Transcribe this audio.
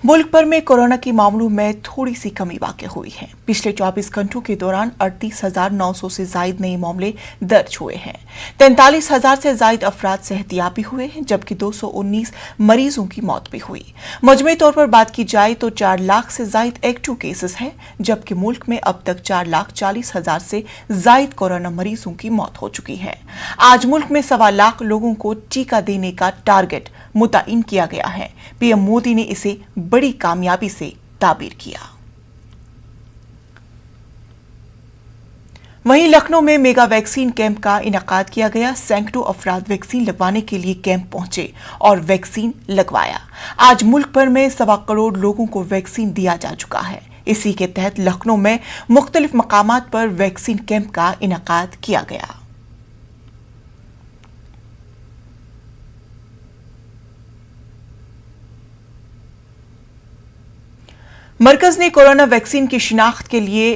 मुल्क भर में कोरोना के मामलों में थोड़ी सी कमी वाक़ई हुई है। पिछले 24 घंटों के दौरान 38,900 से जायद नए मामले दर्ज हुए हैं। 43,000 से जायद अफराद सेहतियाबी हुए हैं, जबकि 219 मरीजों की मौत भी हुई। मजमूई तौर पर बात की जाए तो 4 लाख से जायद एक्टिव केसेस हैं, जबकि मुल्क में अब तक 4,40,000 से जायद कोरोना मरीजों की मौत हो चुकी है। आज मुल्क में 1.25 लाख लोगों को टीका देने का टारगेट मुतय्यन किया गया है। पीएम मोदी ने इसे बड़ी कामयाबी से ताबीर किया। वहीं लखनऊ में मेगा वैक्सीन कैंप का इनेकाद किया गया। सैकड़ों अफराद वैक्सीन लगवाने के लिए कैंप पहुंचे और वैक्सीन लगवाया। आज मुल्क भर में 1.25 करोड़ लोगों को वैक्सीन दिया जा चुका है। इसी के तहत लखनऊ में मुख्तलिफ मकामात पर वैक्सीन कैंप का इनेकाद किया गया। मरकज ने कोरोना वैक्सीन की शिनाख्त के लिए